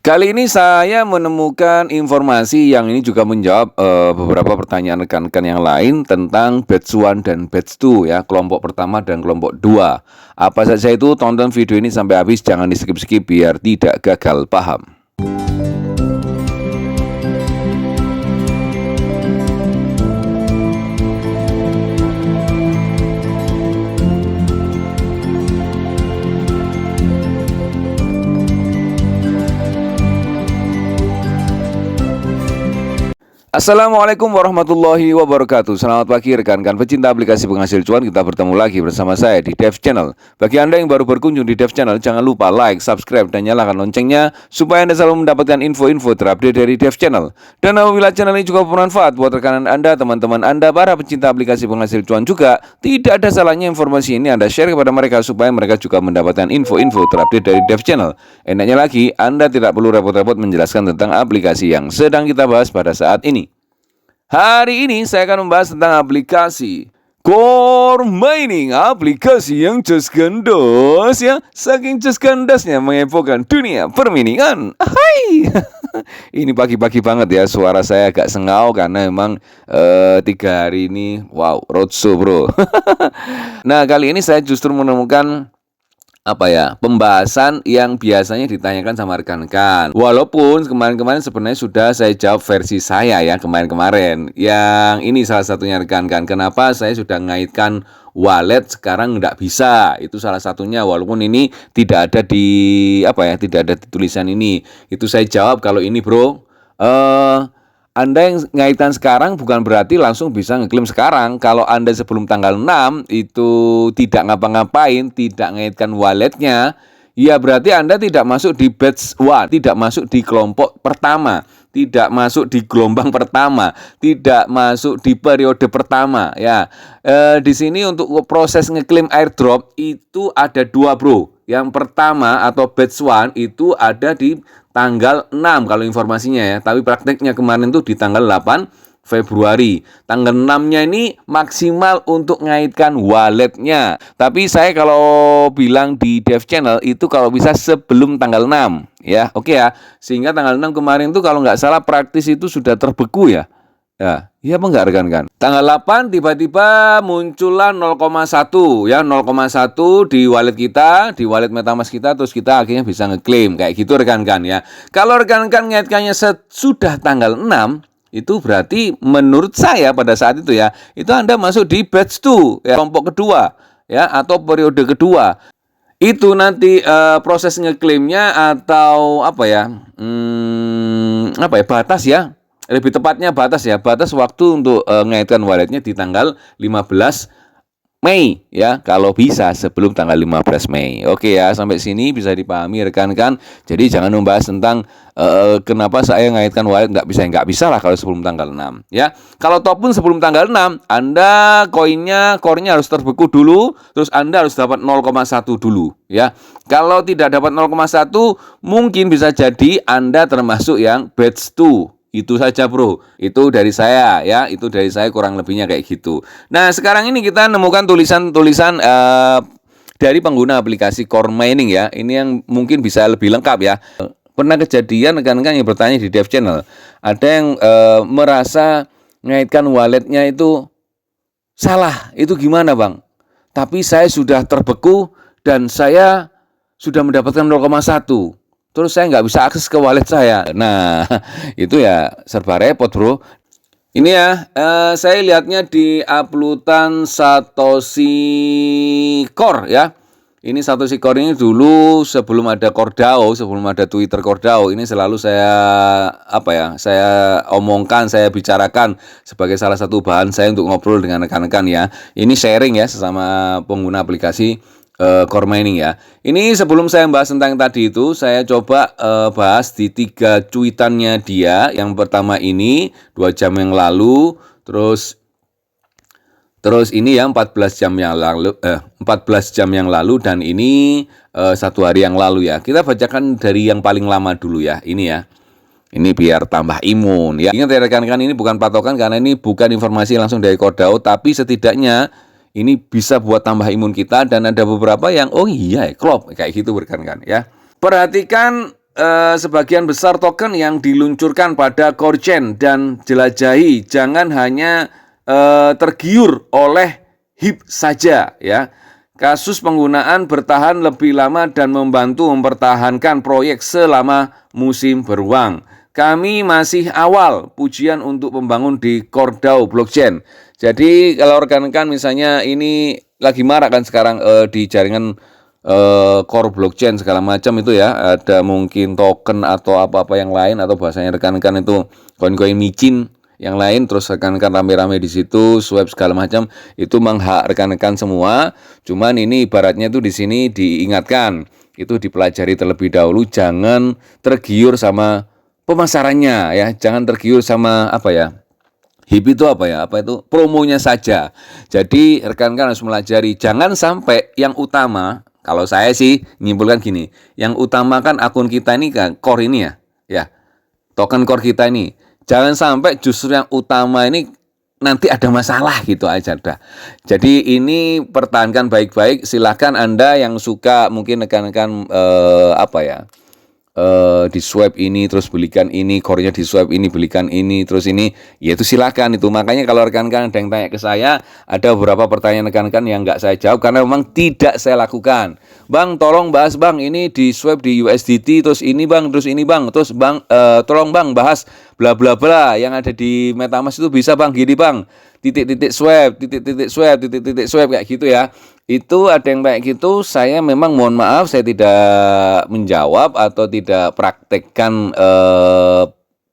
Kali ini saya menemukan informasi yang ini juga menjawab beberapa pertanyaan rekan-rekan yang lain tentang batch 1 dan batch 2 ya, kelompok pertama dan kelompok 2. Apa saja itu? Tonton video ini sampai habis, jangan di-skip-skip biar tidak gagal paham. Assalamualaikum warahmatullahi wabarakatuh. Selamat pagi rekan-rekan pecinta aplikasi penghasil cuan. Kita bertemu lagi bersama saya di Dev Channel. Bagi Anda yang baru berkunjung di Dev Channel, jangan lupa like, subscribe, dan nyalakan loncengnya supaya Anda selalu mendapatkan info-info terupdate dari Dev Channel. Dan apabila channel ini juga bermanfaat buat rekan Anda, teman-teman Anda, para pecinta aplikasi penghasil cuan juga, tidak ada salahnya informasi ini Anda share kepada mereka supaya mereka juga mendapatkan info-info terupdate dari Dev Channel. Enaknya lagi, Anda tidak perlu repot-repot menjelaskan tentang aplikasi yang sedang kita bahas pada saat ini. Hari ini saya akan membahas tentang aplikasi Core Mining, aplikasi yang just gandos ya, saking just gandasnya menghebohkan dunia perminingan. Hai. Ini pagi-pagi banget ya, suara saya agak sengau karena memang 3 hari ini wow, roadshow bro. Nah, kali ini saya justru menemukan pembahasan yang biasanya ditanyakan sama rekan-rekan. Walaupun kemarin-kemarin sebenarnya sudah saya jawab versi saya ya, kemarin-kemarin. Yang ini salah satunya rekan-rekan. Kenapa saya sudah ngaitkan wallet sekarang nggak bisa? Itu salah satunya, walaupun ini tidak ada di tidak ada di tulisan ini. Itu saya jawab kalau ini bro. Anda yang ngaitan sekarang bukan berarti langsung bisa ngeklaim sekarang. Kalau Anda sebelum tanggal 6 itu tidak ngapa-ngapain, tidak ngaitkan walletnya, ya berarti Anda tidak masuk di batch 1, tidak masuk di kelompok pertama, tidak masuk di gelombang pertama, tidak masuk di periode pertama. Ya, di sini untuk proses ngeklaim airdrop itu ada 2 bro. Yang pertama atau batch 1 itu ada di tanggal 6 kalau informasinya ya. Tapi prakteknya kemarin tuh di tanggal 8 Februari. Tanggal 6-nya ini maksimal untuk ngaitkan walletnya. Tapi saya kalau bilang di Dev Channel itu kalau bisa sebelum tanggal 6 ya. Oke ya. Sehingga tanggal 6 kemarin tuh kalau nggak salah praktis itu sudah terbeku ya. Ya, iya apa enggak rekan-rekan? Tanggal 8 tiba-tiba muncullah 0,1 ya, 0,1 di wallet kita, di wallet MetaMask kita, terus kita akhirnya bisa ngeklaim kayak gitu rekan-rekan ya. Kalau rekan-rekan ngaitkannya sudah tanggal 6, itu berarti menurut saya pada saat itu ya, itu Anda masuk di batch 2 ya, kelompok kedua ya, atau periode kedua. Itu nanti proses ngeklaimnya atau batas ya. Lebih tepatnya batas ya, batas waktu untuk ngaitkan walletnya di tanggal 15 Mei ya, kalau bisa sebelum tanggal 15 Mei. Oke ya, sampai sini bisa dipahami rekan-rekan. Jadi jangan membahas tentang kenapa saya ngaitkan wallet nggak bisa lah kalau sebelum tanggal 6 ya. Kalau ataupun sebelum tanggal 6, Anda core-nya harus terbeku dulu, terus Anda harus dapat 0,1 dulu ya. Kalau tidak dapat 0,1, mungkin bisa jadi Anda termasuk yang batch 2. Itu saja bro, itu dari saya ya, itu dari saya kurang lebihnya kayak gitu. Nah sekarang ini kita nemukan tulisan-tulisan dari pengguna aplikasi Core Mining ya. Ini yang mungkin bisa lebih lengkap ya. Pernah kejadian rekan-rekan yang bertanya di Dev Channel, ada yang merasa ngaitkan walletnya itu salah, itu gimana bang? Tapi saya sudah terbeku dan saya sudah mendapatkan 0,1. Terus saya nggak bisa akses ke wallet saya. Nah, itu ya serba repot bro. Ini ya, saya lihatnya di uploadan Satoshi Core ya. Ini Satoshi Core ini dulu sebelum ada Cordao, sebelum ada Twitter Cordao, ini selalu saya omongkan, saya bicarakan sebagai salah satu bahan saya untuk ngobrol dengan rekan-rekan ya. Ini sharing ya sesama pengguna aplikasi Core Mining ya. Ini sebelum saya bahas tentang tadi itu, saya coba bahas di 3 cuitannya dia. Yang pertama ini 2 jam yang lalu, terus ini ya 14 jam yang lalu dan ini 1 hari yang lalu ya. Kita bacakan dari yang paling lama dulu ya. Ini ya. Ini biar tambah imun ya. Ingat ya rekan-rekan, ini bukan patokan karena ini bukan informasi langsung dari Cordao, tapi setidaknya ini bisa buat tambah imun kita, dan ada beberapa yang klop kayak gitu rekan-rekan ya. Perhatikan sebagian besar token yang diluncurkan pada core chain dan jelajahi, jangan hanya tergiur oleh HIP saja ya. Kasus penggunaan bertahan lebih lama dan membantu mempertahankan proyek selama musim beruang. Kami masih awal pujian untuk membangun di CoreDAO blockchain. Jadi kalau rekan-rekan misalnya ini lagi marak kan sekarang di jaringan core blockchain segala macam itu ya, ada mungkin token atau apa-apa yang lain atau bahasanya rekan-rekan itu koin-koin micin yang lain, terus rekan-rekan rame-rame di situ swap segala macam, itu menghak rekan-rekan semua. Cuman ini ibaratnya itu di sini diingatkan, itu dipelajari terlebih dahulu, jangan tergiur sama pemasarannya ya, jangan tergiur sama apa ya, HIP itu apa ya, apa itu promonya saja. Jadi rekan-rekan harus melajari, jangan sampai yang utama, kalau saya sih nyimpulkan gini, yang utama kan akun kita ini kan core ini ya token core kita ini, jangan sampai justru yang utama ini nanti ada masalah gitu aja dah. Jadi ini pertahankan baik-baik. Silahkan Anda yang suka mungkin rekan-rekan apa ya, di swap ini terus belikan ini, core-nya di swap ini belikan ini, terus ini ya itu silakan itu. Makanya kalau rekan-rekan ada yang tanya ke saya, ada beberapa pertanyaan rekan-rekan yang nggak saya jawab karena memang tidak saya lakukan. Bang, tolong bahas bang, ini di swap di USDT, terus ini bang, terus ini bang, terus bang, tolong bang bahas bla bla bla yang ada di MetaMask itu bisa bang, gini bang, titik-titik swap, titik-titik swap, titik-titik swap kayak gitu ya. Itu ada yang kayak gitu, saya memang mohon maaf saya tidak menjawab atau tidak praktekkan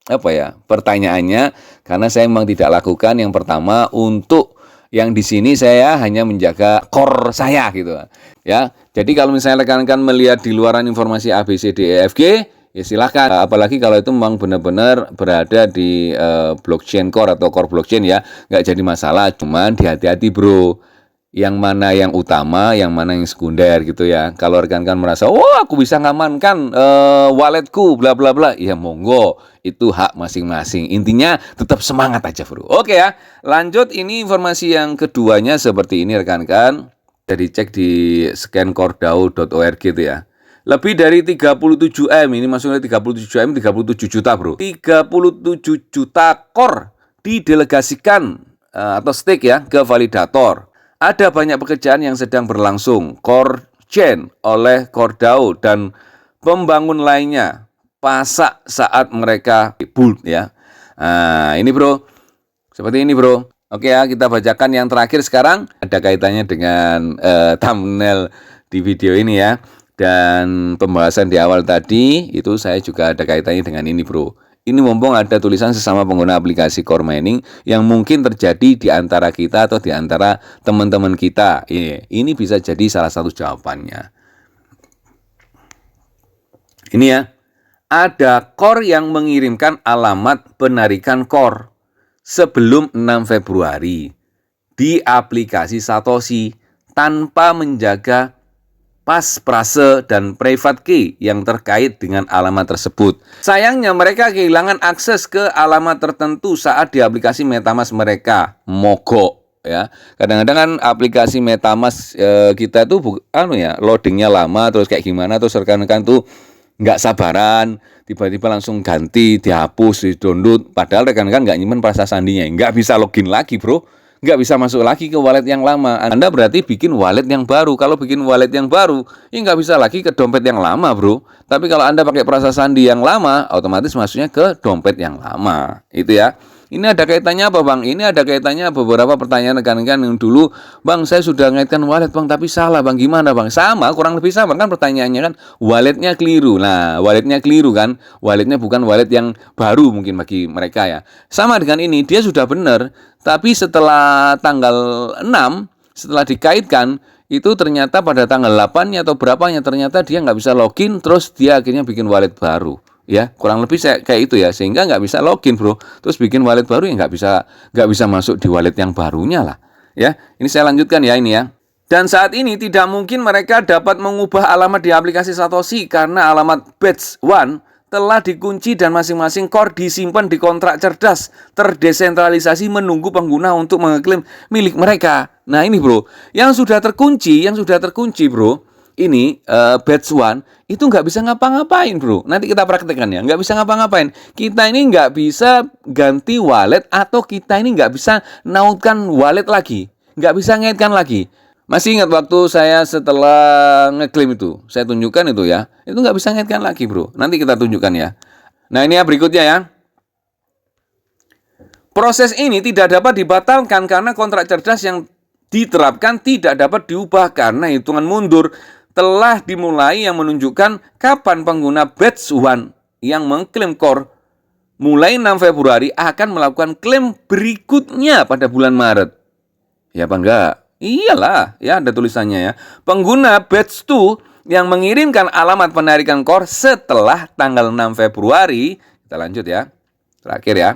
apa ya pertanyaannya, karena saya memang tidak lakukan. Yang pertama, untuk yang di sini saya hanya menjaga core saya gitu ya. Jadi kalau misalnya rekan-rekan melihat di luaran informasi A B C D E F G, ya silakan. Apalagi kalau itu memang benar-benar berada di blockchain core atau core blockchain ya, nggak jadi masalah. Cuman hati-hati bro, yang mana yang utama, yang mana yang sekunder gitu ya. Kalau rekan-rekan merasa, oh aku bisa ngamankan walletku, bla bla bla, ya monggo, itu hak masing-masing. Intinya tetap semangat aja bro. Oke ya, lanjut. Ini informasi yang keduanya seperti ini rekan-rekan. Jadi cek di scancoredao.org itu ya. Lebih dari 37M, ini maksudnya 37M, 37 juta bro. 37 juta core didelegasikan atau stake ya ke validator. Ada banyak pekerjaan yang sedang berlangsung core chain oleh CoreDAO dan pembangun lainnya pasak saat mereka build ya. Nah, ini bro, seperti ini bro. Oke ya, kita bacakan yang terakhir sekarang. Ada kaitannya dengan thumbnail di video ini ya. Dan pembahasan di awal tadi itu saya juga ada kaitannya dengan ini bro. Ini mumpung ada tulisan sesama pengguna aplikasi core mining yang mungkin terjadi di antara kita atau di antara teman-teman kita. Ini bisa jadi salah satu jawabannya. Ini ya, ada core yang mengirimkan alamat penarikan core sebelum 6 Februari di aplikasi Satoshi tanpa menjaga pasprase dan private key yang terkait dengan alamat tersebut. Sayangnya mereka kehilangan akses ke alamat tertentu saat di aplikasi MetaMask mereka mogok ya. Kadang-kadang kan aplikasi MetaMask kita tuh loadingnya lama, terus kayak gimana, terus rekan-rekan tuh nggak sabaran, tiba-tiba langsung ganti, dihapus, di-download, padahal rekan-rekan nggak nyimpen prasa sandinya, nggak bisa login lagi bro, nggak bisa masuk lagi ke wallet yang lama. Anda berarti bikin wallet yang baru. Kalau bikin wallet yang baru, ya nggak bisa lagi ke dompet yang lama bro. Tapi kalau Anda pakai prasa sandi yang lama, otomatis masuknya ke dompet yang lama. Itu ya. Ini ada kaitannya apa bang? Ini ada kaitannya beberapa pertanyaan rekan-rekan yang dulu, bang saya sudah ngaitkan wallet bang tapi salah bang, gimana bang? Sama, kurang lebih sama kan pertanyaannya kan, walletnya keliru. Nah walletnya keliru kan, walletnya bukan wallet yang baru mungkin bagi mereka ya. Sama dengan ini, dia sudah benar, tapi setelah tanggal 6, setelah dikaitkan, itu ternyata pada tanggal 8-nya atau berapanya ternyata dia nggak bisa login, terus dia akhirnya bikin wallet baru. Ya kurang lebih kayak itu ya, sehingga nggak bisa login bro, terus bikin wallet baru ya nggak bisa masuk di wallet yang barunya lah ya. Ini saya lanjutkan ya ini ya. Dan saat ini tidak mungkin mereka dapat mengubah alamat di aplikasi Satoshi karena alamat batch 1 telah dikunci dan masing-masing core disimpan di kontrak cerdas terdesentralisasi menunggu pengguna untuk mengeklaim milik mereka. Nah ini bro, yang sudah terkunci bro, ini batch one itu nggak bisa ngapa-ngapain, bro. Nanti kita praktekkan ya, nggak bisa ngapa-ngapain. Kita ini nggak bisa ganti wallet atau kita ini nggak bisa nautkan wallet lagi, nggak bisa ngaitkan lagi. Masih ingat waktu saya setelah ngeklaim itu, saya tunjukkan itu ya, itu nggak bisa ngaitkan lagi, bro. Nanti kita tunjukkan ya. Nah ini ya berikutnya ya. Proses ini tidak dapat dibatalkan karena kontrak cerdas yang diterapkan tidak dapat diubah karena hitungan mundur telah dimulai yang menunjukkan kapan pengguna batch 1 yang mengklaim core mulai 6 Februari akan melakukan klaim berikutnya pada bulan Maret. Ya apa enggak? Iyalah, ya ada tulisannya ya. Pengguna batch 2 yang mengirimkan alamat penarikan core setelah tanggal 6 Februari, kita lanjut ya. Terakhir ya.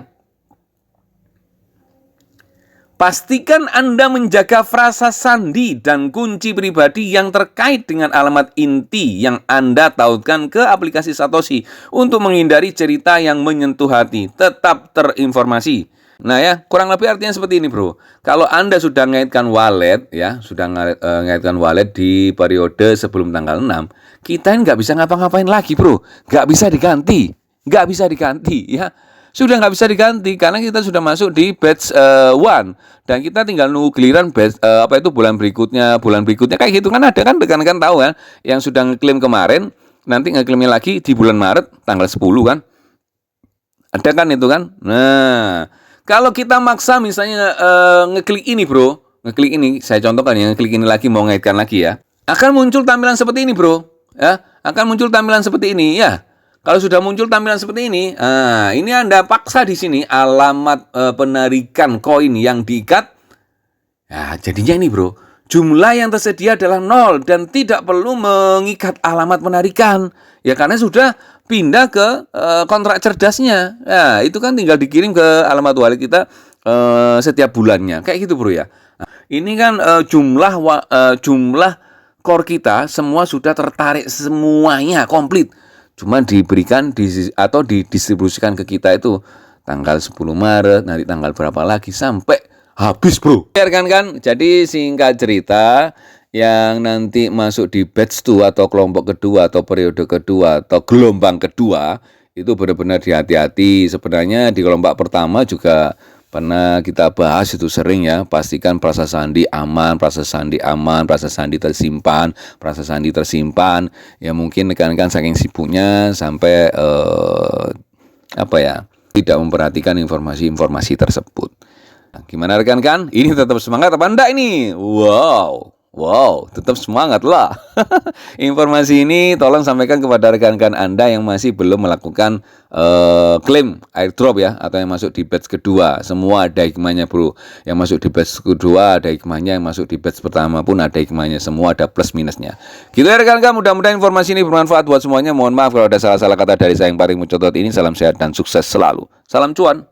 Pastikan Anda menjaga frasa sandi dan kunci pribadi yang terkait dengan alamat inti yang Anda tautkan ke aplikasi Satoshi untuk menghindari cerita yang menyentuh hati. Tetap terinformasi. Nah ya, kurang lebih artinya seperti ini, bro. Kalau Anda sudah ngaitkan wallet, ya, sudah ngaitkan wallet di periode sebelum tanggal 6, kita nggak bisa ngapa-ngapain lagi, bro. Nggak bisa diganti. Nggak bisa diganti, ya. Sudah nggak bisa diganti karena kita sudah masuk di batch 1 dan kita tinggal nunggu giliran batch bulan berikutnya kayak gitu kan. Ada kan rekan-rekan tahu kan yang sudah ngeklaim kemarin nanti ngeklaimnya lagi di bulan Maret tanggal 10 kan, ada kan itu kan. Nah kalau kita maksa misalnya ngeklik ini, bro, ngeklik ini, saya contohkan ya, ngeklik ini lagi mau ngaitkan lagi ya, akan muncul tampilan seperti ini, bro, ya, akan muncul tampilan seperti ini ya. Kalau sudah muncul tampilan seperti ini, ini Anda paksa di sini alamat penarikan koin yang diikat. Nah, jadinya ini, bro, jumlah yang tersedia adalah 0 dan tidak perlu mengikat alamat penarikan. Ya karena sudah pindah ke kontrak cerdasnya. Nah, itu kan tinggal dikirim ke alamat wallet kita setiap bulannya. Kayak gitu, bro ya. Nah, ini kan jumlah core kita semua sudah tertarik semuanya komplit. Cuma diberikan atau didistribusikan ke kita itu tanggal 10 Maret, nanti tanggal berapa lagi sampai habis, bro. Kan? Jadi singkat cerita, yang nanti masuk di batch 2 atau kelompok kedua atau periode kedua atau gelombang kedua itu benar-benar hati-hati. Sebenarnya di kelompok pertama juga pernah kita bahas itu sering ya, pastikan prasa sandi aman, prasa sandi tersimpan, ya mungkin rekan-rekan saking sibuknya sampai tidak memperhatikan informasi-informasi tersebut. Nah, gimana rekan-rekan? Ini tetap semangat apa enggak ini? Wow, tetap semangat lah. Informasi ini tolong sampaikan kepada rekan-rekan Anda yang masih belum melakukan klaim airdrop ya, atau yang masuk di batch kedua. Semua ada hikmahnya, bro. Yang masuk di batch kedua ada hikmahnya, yang masuk di batch pertama pun ada hikmahnya. Semua ada plus minusnya. Gitu ya rekan-rekan, mudah-mudahan informasi ini bermanfaat buat semuanya. Mohon maaf kalau ada salah-salah kata dari saya yang paling mencotot ini. Salam sehat dan sukses selalu. Salam cuan.